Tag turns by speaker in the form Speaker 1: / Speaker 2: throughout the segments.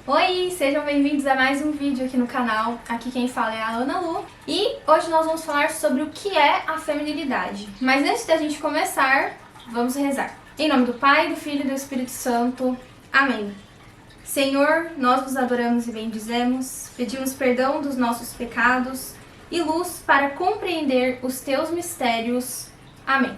Speaker 1: Oi, sejam bem-vindos a mais um vídeo aqui no canal. Aqui quem fala é a Ana Lu e hoje nós vamos falar sobre o que é a feminilidade. Mas antes da gente começar, vamos rezar. Em nome do Pai, do Filho e do Espírito Santo. Amém. Senhor, nós vos adoramos e bendizemos, pedimos perdão dos nossos pecados e luz para compreender os teus mistérios. Amém.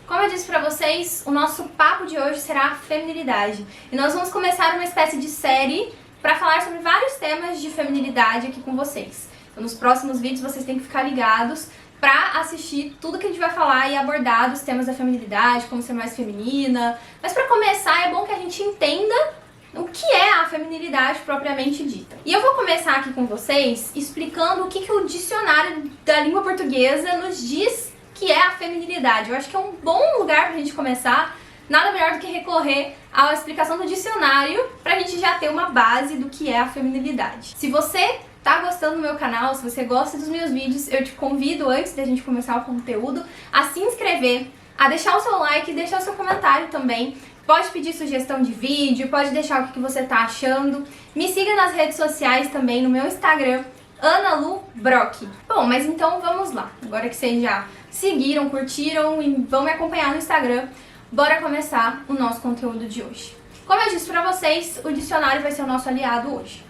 Speaker 1: Como eu disse pra vocês, o nosso papo de hoje será a feminilidade. E nós vamos começar uma espécie de série para falar sobre vários temas de feminilidade aqui com vocês. Então, nos próximos vídeos vocês têm que ficar ligados para assistir tudo que a gente vai falar e abordar dos temas da feminilidade, como ser mais feminina. Mas para começar, é bom que a gente entenda o que é a feminilidade propriamente dita. E eu vou começar aqui com vocês explicando o que o dicionário da língua portuguesa nos diz que é a feminilidade. Eu acho que é um bom lugar pra gente começar. Nada melhor do que recorrer à explicação do dicionário pra gente já ter uma base do que é a feminilidade. Se você tá gostando do meu canal, se você gosta dos meus vídeos, eu te convido, antes da gente começar o conteúdo, a se inscrever, a deixar o seu like e deixar o seu comentário também. Pode pedir sugestão de vídeo, pode deixar o que você tá achando. Me siga nas redes sociais também, no meu Instagram, Ana Lu Brock. Bom, mas então vamos lá. Agora que vocês já seguiram, curtiram e vão me acompanhar no Instagram, bora começar o nosso conteúdo de hoje. Como eu disse pra vocês, o dicionário vai ser o nosso aliado hoje.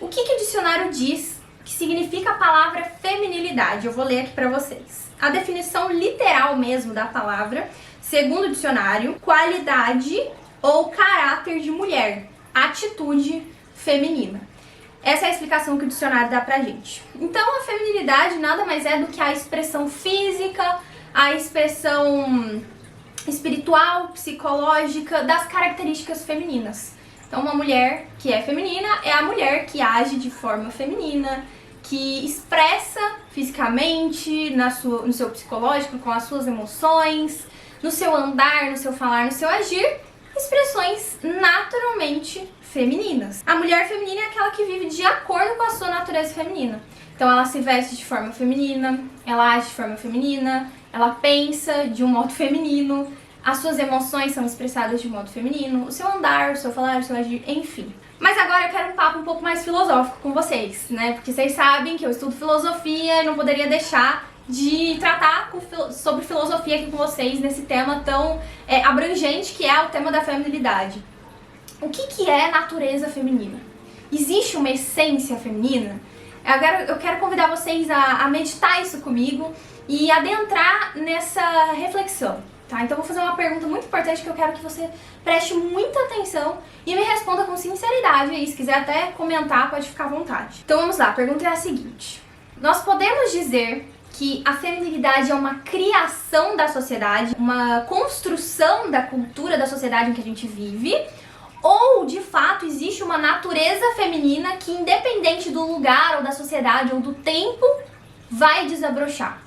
Speaker 1: O que o dicionário diz que significa a palavra feminilidade? Eu vou ler aqui pra vocês. A definição literal mesmo da palavra, segundo o dicionário, qualidade ou caráter de mulher, atitude feminina. Essa é a explicação que o dicionário dá pra gente. Então, a feminilidade nada mais é do que a expressão física, a expressão espiritual, psicológica das características femininas. Então, uma mulher que é feminina é a mulher que age de forma feminina, que expressa fisicamente, no seu psicológico, com as suas emoções, no seu andar, no seu falar, no seu agir, expressões naturalmente femininas. A mulher feminina é aquela que vive de acordo com a sua natureza feminina. Então ela se veste de forma feminina, ela age de forma feminina, ela pensa de um modo feminino, as suas emoções são expressadas de um modo feminino, o seu andar, o seu falar, o seu agir, enfim. Mas agora eu quero um papo um pouco mais filosófico com vocês, né? Porque vocês sabem que eu estudo filosofia e não poderia deixar de tratar sobre filosofia aqui com vocês nesse tema tão abrangente que é o tema da feminilidade. O que é natureza feminina? Existe uma essência feminina? Eu quero convidar vocês a meditar isso comigo e adentrar nessa reflexão, tá? Então eu vou fazer uma pergunta muito importante que eu quero que você preste muita atenção e me responda com sinceridade aí. Se quiser até comentar, pode ficar à vontade. Então vamos lá, a pergunta é a seguinte. Nós podemos dizer que a feminilidade é uma criação da sociedade, uma construção da cultura da sociedade em que a gente vive, ou de fato existe uma natureza feminina que, independente do lugar ou da sociedade ou do tempo, vai desabrochar?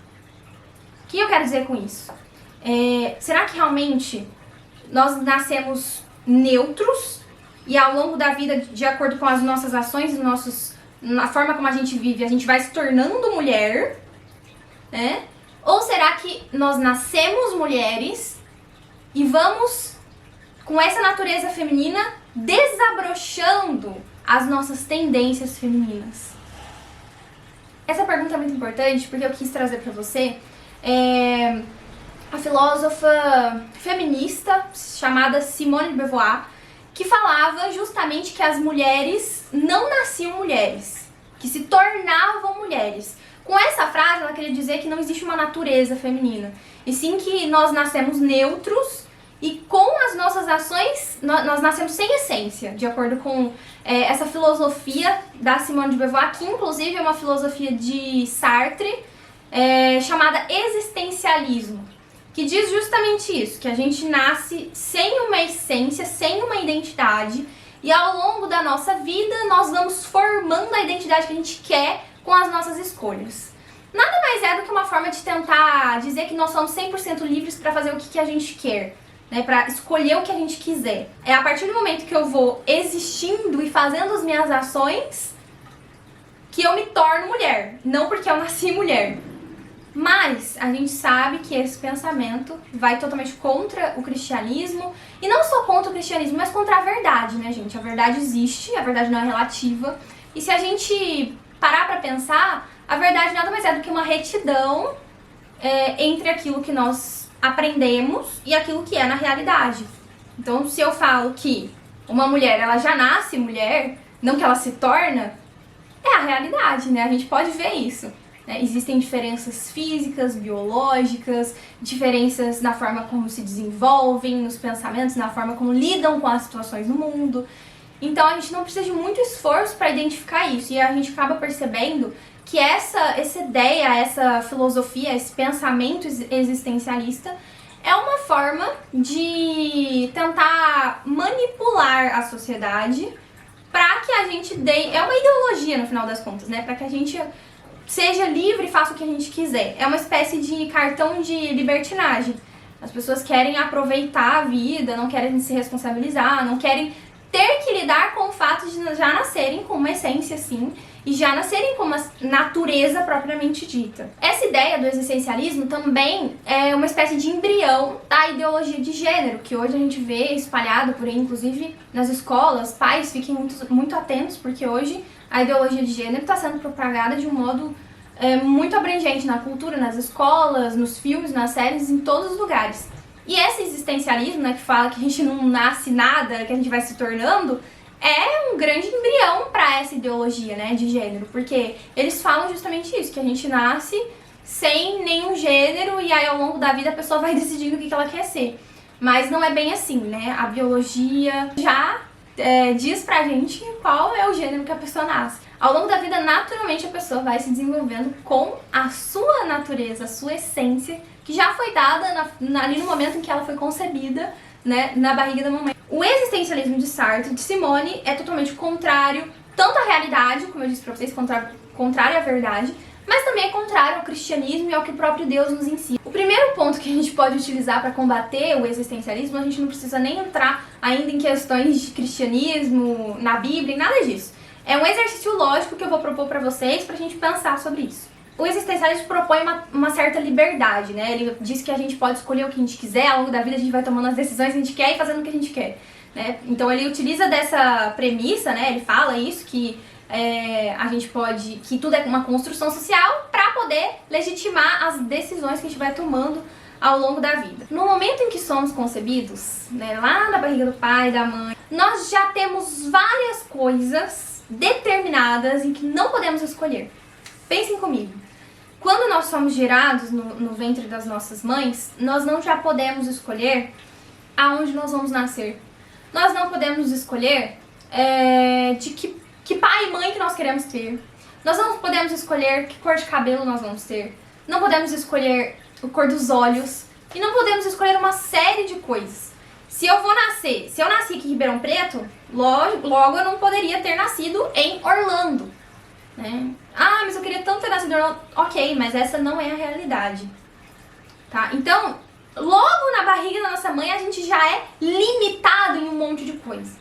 Speaker 1: O que eu quero dizer com isso? Será que realmente nós nascemos neutros e ao longo da vida, de acordo com as nossas ações e na forma como a gente vive, a gente vai se tornando mulher? Ou será que nós nascemos mulheres e vamos, com essa natureza feminina, desabrochando as nossas tendências femininas? Essa pergunta é muito importante porque eu quis trazer pra você a filósofa feminista chamada Simone de Beauvoir, que falava justamente que as mulheres não nasciam mulheres, que se tornavam mulheres. Com essa frase, ela queria dizer que não existe uma natureza feminina, e sim que nós nascemos neutros e com as nossas ações, nós nascemos sem essência, de acordo com essa filosofia da Simone de Beauvoir, que inclusive é uma filosofia de Sartre, chamada existencialismo, que diz justamente isso, que a gente nasce sem uma essência, sem uma identidade, e ao longo da nossa vida nós vamos formando a identidade que a gente quer com as nossas escolhas. Nada mais é do que uma forma de tentar dizer que nós somos 100% livres para fazer o que a gente quer, né, para escolher o que a gente quiser. É a partir do momento que eu vou existindo e fazendo as minhas ações que eu me torno mulher, não porque eu nasci mulher. Mas a gente sabe que esse pensamento vai totalmente contra o cristianismo, e não só contra o cristianismo, mas contra a verdade, né, gente? A verdade existe, a verdade não é relativa, e se a gente parar pra pensar, a verdade nada mais é do que uma retidão entre aquilo que nós aprendemos e aquilo que é na realidade. Então, se eu falo que uma mulher, ela já nasce mulher, não que ela se torna, é a realidade, né? A gente pode ver isso. Né? Existem diferenças físicas, biológicas, diferenças na forma como se desenvolvem, nos pensamentos, na forma como lidam com as situações no mundo. Então, a gente não precisa de muito esforço para identificar isso. E a gente acaba percebendo que essa ideia, essa filosofia, esse pensamento existencialista é uma forma de tentar manipular a sociedade para que a gente dê... É uma ideologia, no final das contas, né? Para que a gente seja livre e faça o que a gente quiser. É uma espécie de cartão de libertinagem. As pessoas querem aproveitar a vida, não querem se responsabilizar, não querem ter que lidar com o fato de já nascerem com uma essência, assim, e já nascerem com uma natureza propriamente dita. Essa ideia do existencialismo também é uma espécie de embrião da ideologia de gênero, que hoje a gente vê espalhado por aí, inclusive nas escolas. Pais, fiquem muito atentos, porque hoje a ideologia de gênero está sendo propagada de um modo muito abrangente na cultura, nas escolas, nos filmes, nas séries, em todos os lugares. E esse existencialismo, né, que fala que a gente não nasce nada, que a gente vai se tornando, é um grande embrião para essa ideologia, né, de gênero, porque eles falam justamente isso, que a gente nasce sem nenhum gênero e aí ao longo da vida a pessoa vai decidindo o que ela quer ser. Mas não é bem assim, né? A biologia já diz pra gente qual é o gênero que a pessoa nasce. Ao longo da vida, naturalmente, a pessoa vai se desenvolvendo com a sua natureza, a sua essência, que já foi dada ali no momento em que ela foi concebida, né, na barriga da mamãe. O existencialismo de Sartre, de Simone, é totalmente contrário, tanto à realidade, como eu disse pra vocês, contrário à verdade, mas também é contrário ao cristianismo e ao que o próprio Deus nos ensina. O primeiro ponto que a gente pode utilizar para combater o existencialismo, a gente não precisa nem entrar ainda em questões de cristianismo, na Bíblia, nada disso. É um exercício lógico que eu vou propor para vocês pra gente pensar sobre isso. O existencialismo propõe uma certa liberdade, né? Ele diz que a gente pode escolher o que a gente quiser, ao longo da vida a gente vai tomando as decisões que a gente quer e fazendo o que a gente quer, né? Então ele utiliza dessa premissa, né? Ele fala isso, que a gente pode, que tudo é uma construção social para poder legitimar as decisões que a gente vai tomando ao longo da vida. No momento em que somos concebidos, né, lá na barriga do pai, da mãe, nós já temos várias coisas determinadas em que não podemos escolher. Pensem comigo. Quando nós somos gerados no ventre das nossas mães, nós não já podemos escolher aonde nós vamos nascer. Nós não podemos escolher de que pai e mãe que nós queremos ter. Nós não podemos escolher que cor de cabelo nós vamos ter. Não podemos escolher a cor dos olhos. E não podemos escolher uma série de coisas. Se eu nasci aqui em Ribeirão Preto, logo eu não poderia ter nascido em Orlando, né? Ah, mas eu queria tanto ter nascido em Orlando. Ok, mas essa não é a realidade, tá? Então, logo na barriga da nossa mãe, a gente já é limitado em um monte de coisa.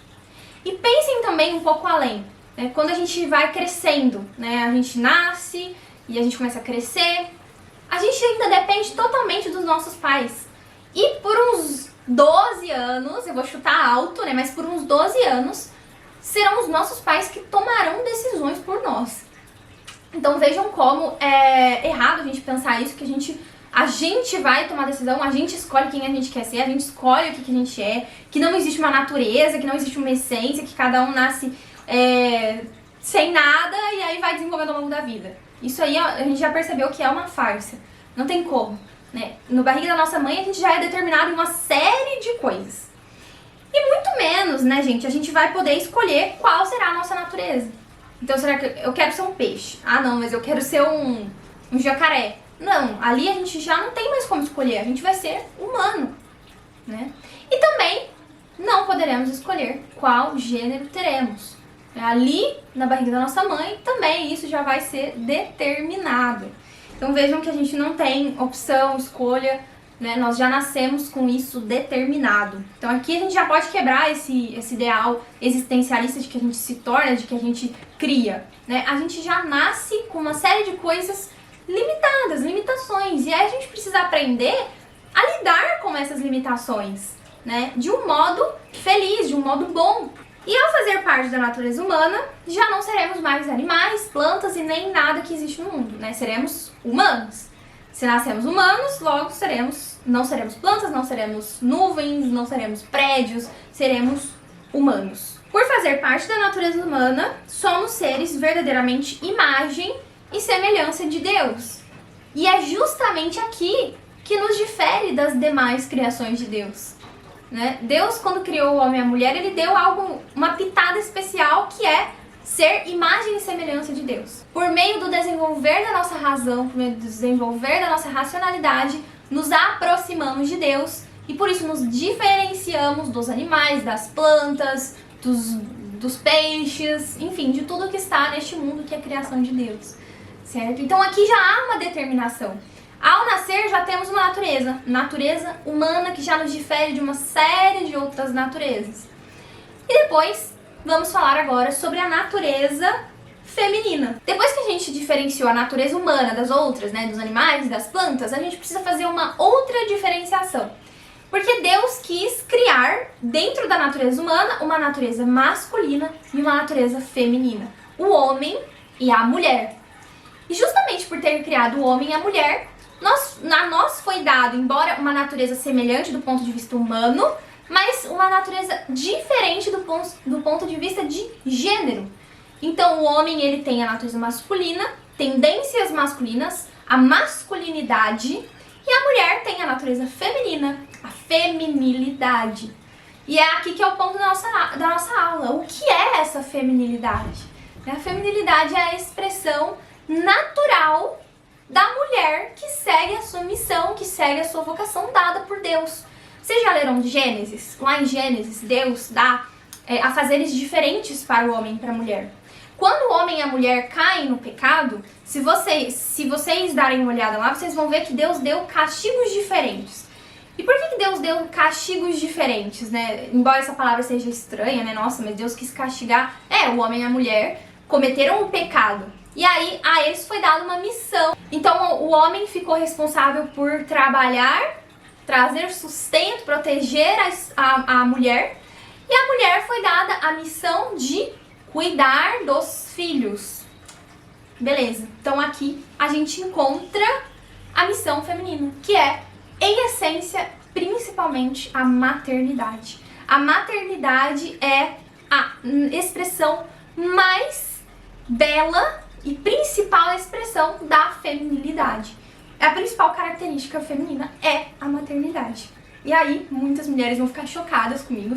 Speaker 1: E pensem também um pouco além, né? Quando a gente vai crescendo, né? A gente nasce e a gente começa a crescer, a gente ainda depende totalmente dos nossos pais. E por uns 12 anos, eu vou chutar alto, né? Mas por uns 12 anos, serão os nossos pais que tomarão decisões por nós. Então vejam como é errado a gente pensar isso, que a gente vai tomar decisão, a gente escolhe quem a gente quer ser, a gente escolhe o que a gente é, que não existe uma natureza, que não existe uma essência, que cada um nasce sem nada e aí vai desenvolvendo ao longo da vida. Isso aí a gente já percebeu que é uma farsa. Não tem como, né? No barriga da nossa mãe a gente já é determinado em uma série de coisas. E muito menos, né, gente, a gente vai poder escolher qual será a nossa natureza. Então, será que eu quero ser um peixe? Ah, não, mas eu quero ser um jacaré. Não, ali a gente já não tem mais como escolher, a gente vai ser humano, né? E também não poderemos escolher qual gênero teremos. Ali, na barriga da nossa mãe, também isso já vai ser determinado. Então vejam que a gente não tem opção, escolha, né? Nós já nascemos com isso determinado. Então aqui a gente já pode quebrar esse ideal existencialista de que a gente se torna, de que a gente cria, né? A gente já nasce com uma série de coisas limitadas, limitações. E aí a gente precisa aprender a lidar com essas limitações, né? De um modo feliz, de um modo bom. E ao fazer parte da natureza humana, já não seremos mais animais, plantas e nem nada que existe no mundo, né? Seremos humanos. Se nascemos humanos, logo não seremos plantas, não seremos nuvens, não seremos prédios, seremos humanos. Por fazer parte da natureza humana, somos seres verdadeiramente imagem e semelhança de Deus. E é justamente aqui que nos difere das demais criações de Deus. Né? Deus, quando criou o homem e a mulher, ele deu uma pitada especial que é ser imagem e semelhança de Deus. Por meio do desenvolver da nossa razão, por meio do desenvolver da nossa racionalidade, nos aproximamos de Deus e por isso nos diferenciamos dos animais, das plantas, dos peixes, enfim, de tudo que está neste mundo que é a criação de Deus. Certo? Então aqui já há uma determinação. Ao nascer já temos uma natureza humana que já nos difere de uma série de outras naturezas. E depois vamos falar agora sobre a natureza feminina. Depois que a gente diferenciou a natureza humana das outras, né, dos animais e das plantas, a gente precisa fazer uma outra diferenciação. Porque Deus quis criar dentro da natureza humana uma natureza masculina e uma natureza feminina. O homem e a mulher. E justamente por ter criado o homem e a mulher, a nós foi dado, embora uma natureza semelhante do ponto de vista humano, mas uma natureza diferente do ponto de vista de gênero. Então o homem ele tem a natureza masculina, tendências masculinas, a masculinidade, e a mulher tem a natureza feminina, a feminilidade. E é aqui que é o ponto da nossa aula. O que é essa feminilidade? A feminilidade é a expressão natural da mulher que segue a sua missão, que segue a sua vocação dada por Deus. Vocês já leram Gênesis? Lá em Gênesis, Deus dá afazeres diferentes para o homem e para a mulher. Quando o homem e a mulher caem no pecado, se vocês darem uma olhada lá, vocês vão ver que Deus deu castigos diferentes. E por que Deus deu castigos diferentes, né? Embora essa palavra seja estranha, né? Nossa, mas Deus quis castigar. O homem e a mulher cometeram um pecado. E aí, a eles foi dada uma missão. Então, o homem ficou responsável por trabalhar, trazer sustento, proteger a mulher. E a mulher foi dada a missão de cuidar dos filhos. Beleza. Então, aqui a gente encontra a missão feminina, que é, em essência, principalmente a maternidade. A maternidade é a expressão mais bela e principal expressão da feminilidade. A principal característica feminina é a maternidade. E aí, muitas mulheres vão ficar chocadas comigo,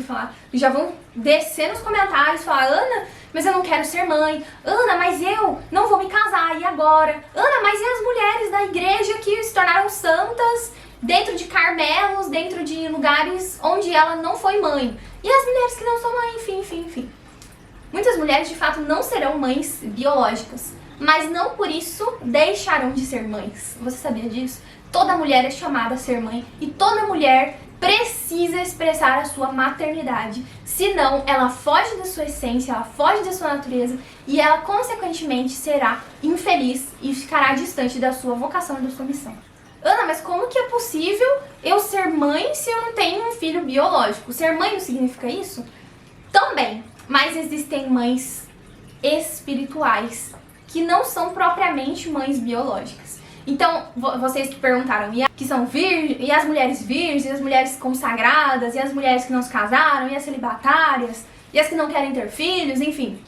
Speaker 1: já vão descer nos comentários, falar: Ana, mas eu não quero ser mãe. Ana, mas eu não vou me casar, e agora? Ana, mas e as mulheres da igreja que se tornaram santas dentro de Carmelos, dentro de lugares onde ela não foi mãe? E as mulheres que não são mãe, enfim. Muitas mulheres, de fato, não serão mães biológicas, mas não por isso deixarão de ser mães. Você sabia disso? Toda mulher é chamada a ser mãe e toda mulher precisa expressar a sua maternidade. Senão, ela foge da sua essência, ela foge da sua natureza e ela, consequentemente, será infeliz e ficará distante da sua vocação e da sua missão. Ana, mas como que é possível eu ser mãe se eu não tenho um filho biológico? Ser mãe não significa isso? Também. Mas existem mães espirituais que não são propriamente mães biológicas. Então, vocês que perguntaram, que são e as mulheres virgens, e as mulheres consagradas, e as mulheres que não se casaram, e as celibatárias, e as que não querem ter filhos, enfim.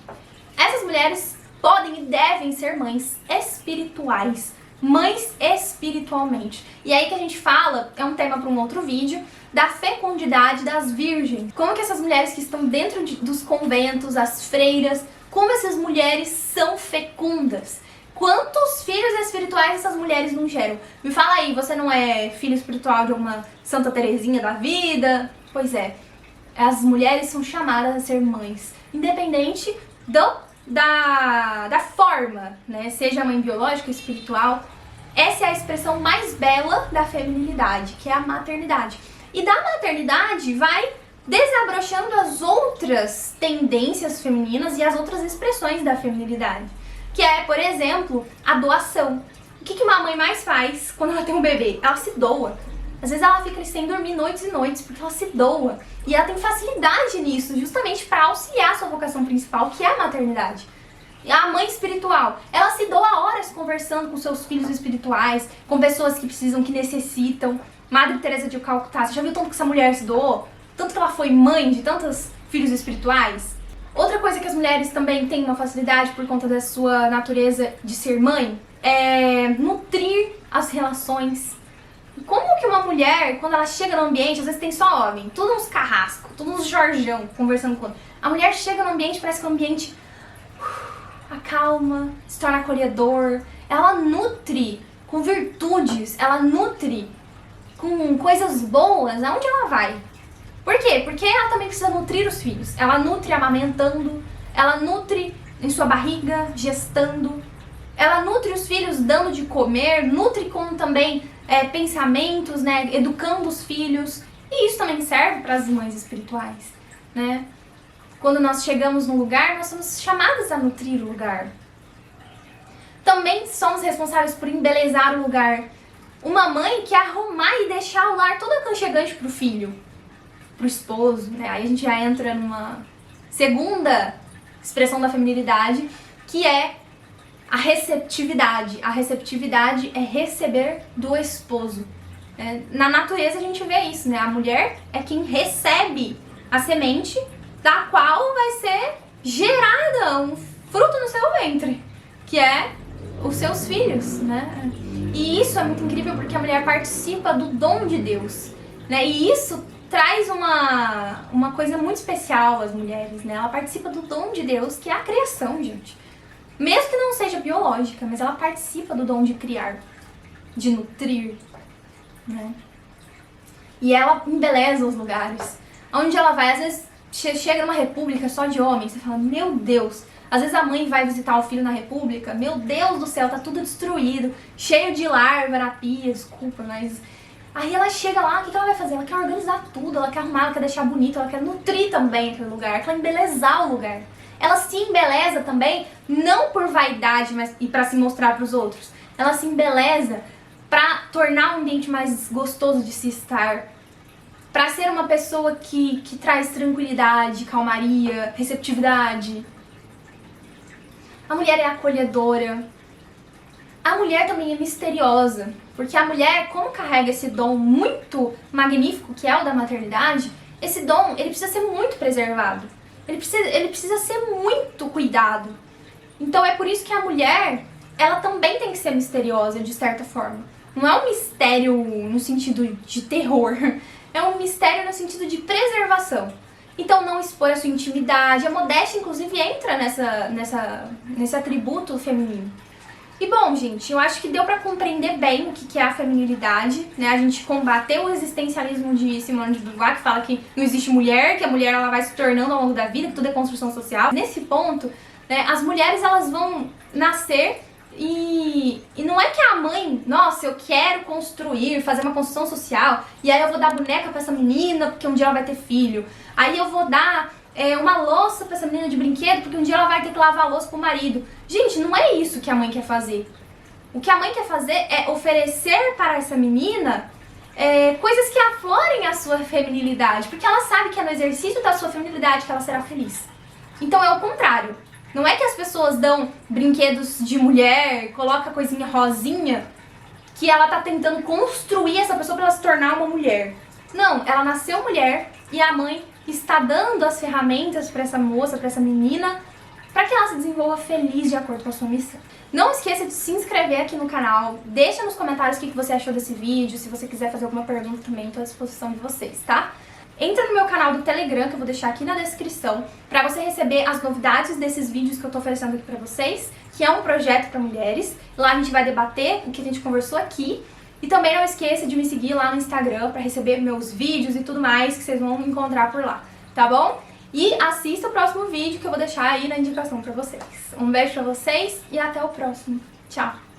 Speaker 1: Essas mulheres podem e devem ser mães espirituais, mães espiritualmente. E aí que a gente fala, é um tema para um outro vídeo, da fecundidade das virgens. Como que essas mulheres que estão dentro dos conventos, as freiras, como essas mulheres são fecundas. Quantos filhos espirituais essas mulheres não geram? Me fala aí, você não é filho espiritual de uma Santa Terezinha da vida? Pois é, as mulheres são chamadas a ser mães, independente da forma, né? Seja mãe biológica ou espiritual. Essa é a expressão mais bela da feminilidade, que é a maternidade. E da maternidade vai desabrochando as outras tendências femininas e as outras expressões da feminilidade, que é, por exemplo, a doação. O que uma mãe mais faz quando ela tem um bebê? Ela se doa. Às vezes ela fica sem dormir noites e noites porque ela se doa. E ela tem facilidade nisso, justamente para auxiliar a sua vocação principal, que é a maternidade. E a mãe espiritual, ela se doa horas conversando com seus filhos espirituais, com pessoas que precisam, que necessitam. Madre Teresa de Calcutá, você já viu tanto que essa mulher se doou? Tanto que ela foi mãe de tantos filhos espirituais? Outra coisa que as mulheres também têm uma facilidade por conta da sua natureza de ser mãe é nutrir as relações. Como que uma mulher, quando ela chega no ambiente, às vezes tem só homem, tudo uns carrascos, tudo uns Jorjão conversando com ela. A mulher chega no ambiente, parece que o ambiente acalma, se torna acolhedor. Ela nutre com virtudes, ela nutre com coisas boas aonde ela vai. Por quê? Porque ela também precisa nutrir os filhos. Ela nutre amamentando, ela nutre em sua barriga, gestando. Ela nutre os filhos dando de comer, nutre com também pensamentos, né, educando os filhos. E isso também serve para as mães espirituais, né? Quando nós chegamos num lugar, nós somos chamadas a nutrir o lugar. Também somos responsáveis por embelezar o lugar. Uma mãe quer arrumar e deixar o lar todo aconchegante para o filho, para o esposo, né? Aí a gente já entra numa segunda expressão da feminilidade, que é a receptividade. A receptividade é receber do esposo. Na natureza a gente vê isso, né? A mulher é quem recebe a semente da qual vai ser gerada um fruto no seu ventre, que é os seus filhos, né? E isso é muito incrível porque a mulher participa do dom de Deus, né? E isso traz uma coisa muito especial às mulheres, né? Ela participa do dom de Deus, que é a criação, gente. Mesmo que não seja biológica, mas ela participa do dom de criar, de nutrir, né? E ela embeleza os lugares. Onde ela vai, às vezes chega numa república só de homens, você fala, meu Deus. Às vezes a mãe vai visitar o filho na república, meu Deus do céu, tá tudo destruído, cheio de larva na pia, desculpa, mas... Aí ela chega lá, o que ela vai fazer? Ela quer organizar tudo, ela quer arrumar, ela quer deixar bonito, ela quer nutrir também aquele lugar, ela quer embelezar o lugar. Ela se embeleza também, não por vaidade mas, e pra se mostrar pros outros. Ela se embeleza pra tornar o ambiente mais gostoso de se estar. Pra ser uma pessoa que traz tranquilidade, calmaria, receptividade. A mulher é acolhedora. A mulher também é misteriosa. Porque a mulher, como carrega esse dom muito magnífico que é o da maternidade, esse dom, ele precisa ser muito preservado. Ele precisa ser muito cuidado. Então é por isso que a mulher, ela também tem que ser misteriosa, de certa forma. Não é um mistério no sentido de terror, é um mistério no sentido de preservação. Então não expor a sua intimidade, a modéstia inclusive entra nesse atributo feminino. E bom, gente, eu acho que deu pra compreender bem o que é a feminilidade, né? A gente combateu o existencialismo de Simone de Beauvoir, que fala que não existe mulher, que a mulher ela vai se tornando ao longo da vida, que tudo é construção social. Nesse ponto, né, as mulheres elas vão nascer e não é que a mãe, nossa, eu quero construir, fazer uma construção social, e aí eu vou dar boneca pra essa menina porque um dia ela vai ter filho. Aí eu vou dar uma louça pra essa menina de brinquedo porque um dia ela vai ter que lavar a louça pro marido. Gente, não é isso que a mãe quer fazer. O que a mãe quer fazer é oferecer para essa menina coisas que aflorem a sua feminilidade, porque ela sabe que é no exercício da sua feminilidade que ela será feliz. Então é o contrário. Não é que as pessoas dão brinquedos de mulher, coloca coisinha rosinha, que ela tá tentando construir essa pessoa para ela se tornar uma mulher. Não, ela nasceu mulher e a mãe está dando as ferramentas para essa moça, para essa menina, para que ela se desenvolva feliz de acordo com a sua missão. Não esqueça de se inscrever aqui no canal, deixa nos comentários o que você achou desse vídeo, se você quiser fazer alguma pergunta também, estou à disposição de vocês, tá? Entra no meu canal do Telegram, que eu vou deixar aqui na descrição, para você receber as novidades desses vídeos que eu tô oferecendo aqui para vocês, que é um projeto para mulheres. Lá a gente vai debater o que a gente conversou aqui. E também não esqueça de me seguir lá no Instagram para receber meus vídeos e tudo mais que vocês vão encontrar por lá, tá bom? E assista o próximo vídeo que eu vou deixar aí na indicação para vocês. Um beijo para vocês e até o próximo. Tchau!